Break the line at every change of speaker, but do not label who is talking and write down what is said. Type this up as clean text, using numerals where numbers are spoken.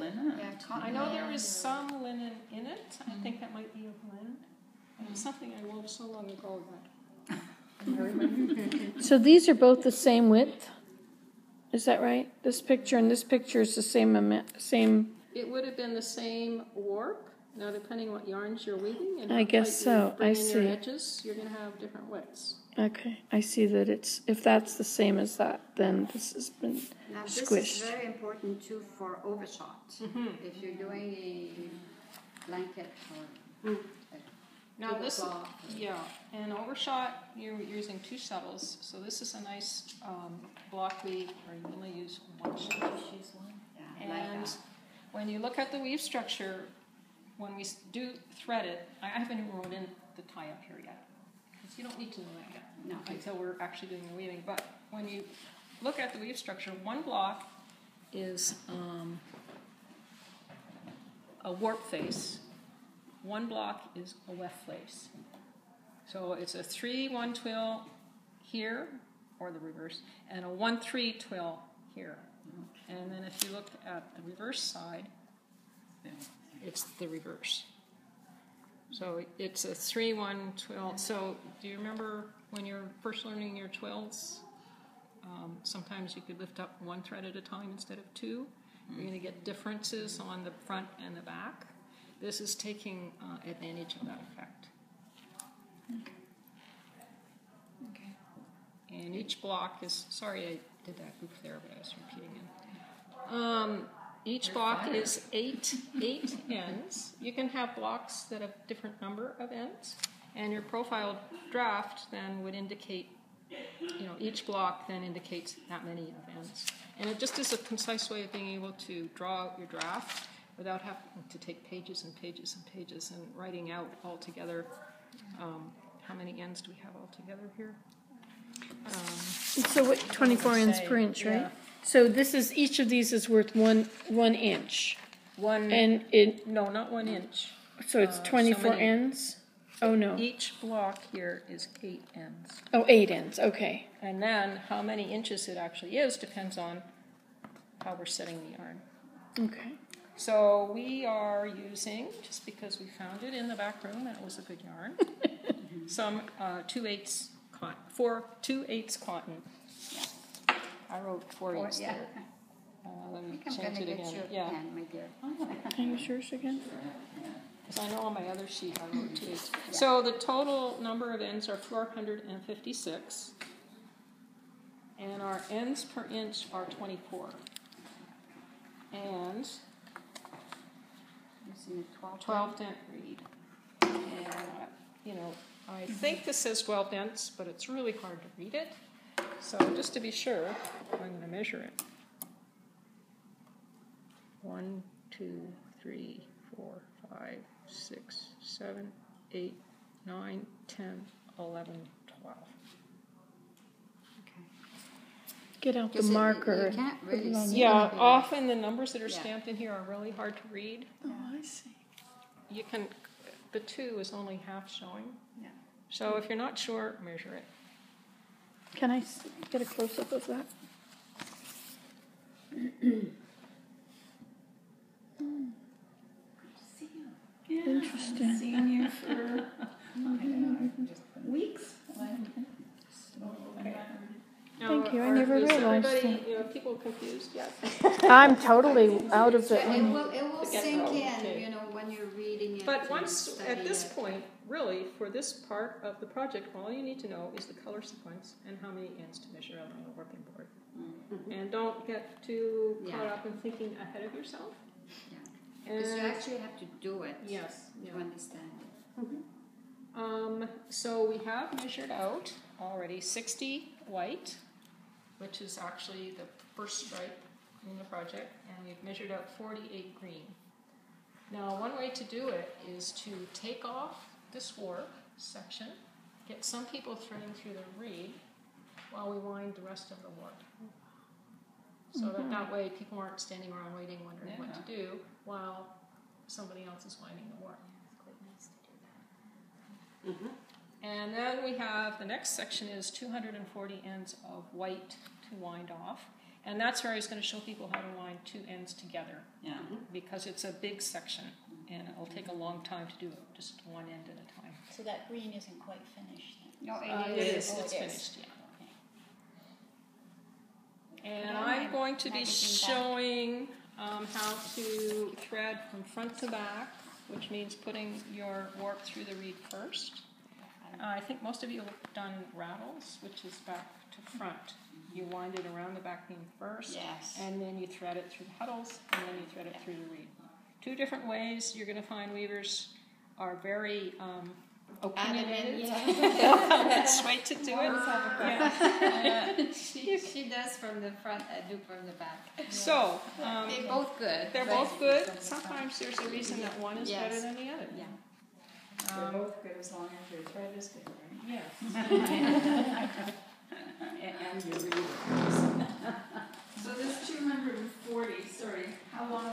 linen.
Yeah, cotton.
I know there is some linen in it. I think that might be of linen. Something I wove so long ago that I remember.
So these are both the same width? Is that right? This picture and this picture is the same.
It would have been the same warp. Now, depending on what yarns you're weaving and
I guess so.
bring
I
in
see.
your edges, you're going to have different widths.
Okay, I see that it's, if that's the same as that, then this has been
Now,
squished.
this is very important too for overshot. If you're doing a blanket or
Now this,
tablecloth.
yeah, and overshot, you're using 2 shuttles. So this is a nice block weave, or you only use 1 shuttle.
Yeah,
And
like that.
when you look at the weave structure, when we do thread it, I haven't even wrote in the tie up here yet, because you don't need to know that yet until we're actually doing the weaving. But when you look at the weave structure, 1 block is a warp face. 1 block is a weft face. So it's a 3-1 twill here, or the reverse, and a 1-3 twill here. And then if you look at the reverse side, it's the reverse. So it's a 3-1 twill. So do you remember when you're first learning your twills? Sometimes you could lift up 1 thread at a time instead of 2. You're going to get differences on the front and the back. This is taking advantage of that effect. Okay. And each block is, sorry I did that goof there, but I was repeating it. Each block is 8 ends. You can have blocks that have different number of ends, and your profile draft then would indicate, each block then indicates that many of ends. And it just is a concise way of being able to draw out your draft without having to take pages and pages and pages and writing out altogether. How many ends do we have altogether here?
So what, 24 ends per inch, right?
Yeah.
So this is, each of these is worth one inch. And it,
No, not 1 inch.
so it's 24
many-
ends? Oh, no.
Each block here is 8 ends.
Oh, 8 ends, okay.
And then how many inches it actually is depends on how we're setting the yarn.
Okay.
So we are using, just because we found it in the back room and it was a good yarn, some 2/8 cotton, 2/8 cotton. I wrote 4/8
yeah.
there. Let me
I'm
change
going to
it
get
again.
your
Yeah,
pen, my dear.
Can you use yours again?
because I know on my other sheet I wrote 2/8. So the total number of ends are 456, and our ends per inch are 24. And
Using a
12 dent reed. And, I think this says 12 dents, but it's really hard to read it. So just to be sure, I'm going to measure it. 1, 2, 3, 4, 5, 6, 7, 8, 9, 10, 11, 12.
Get out the
Because
marker.
you can't really
Put it on
see.
the-
Yeah,
anything.
often the numbers that are
Yeah.
stamped in here are really hard to read.
Oh, I see.
You can, the 2 is only half showing.
Yeah.
So if you're not sure, measure it.
Can I get a close-up of that? Interesting.
Seen you for weeks.
Thank you, I never
is
realized
everybody, people confused yet?
I'm totally out of
It
it.
will
Forget
sink
about it,
in,
okay.
when you're reading it.
But
and
once, at
studying
this
it.
point, really, for this part of the project, all you need to know is the color sequence and how many ends to measure out on the working board. And don't get too caught up in thinking ahead of yourself.
Yeah. Because you
And
actually have to do it
yes,
to understand it.
so we have measured out already 60 white, which is actually the first stripe in the project, and we've measured out 48 green. Now, one way to do it is to take off this warp section, get some people threading through the reed while we wind the rest of the warp. So that way people aren't standing around waiting, wondering what to do, while somebody else is winding the warp.
It's quite nice to do that.
And then we have, the next section is 240 ends of white to wind off. And that's where I was going to show people how to wind two ends together.
Yeah.
Because it's a big section, and it'll take a long time to do it, just one end at a time.
So that green isn't quite finished then?
No,
It is. It's finished, yeah. And I'm going to be showing how to thread from front to back, which means putting your warp through the reed first. I think most of you have done rattles, which is back to front. You wind it around the back beam first,
Yes.
and then you thread it through the huddles, and then you thread it through the reed. Two different ways you're going to find weavers are very opinionated. That's way to do it. Yeah.
She does from the front, I do from the back.
So,
They're both good.
they're both good. Sometimes there's a reason that one is
Yes.
better than the other.
Yeah.
They're both good as long as your thread is good, right?
Yes.
And your reader. So this 240, sorry, how long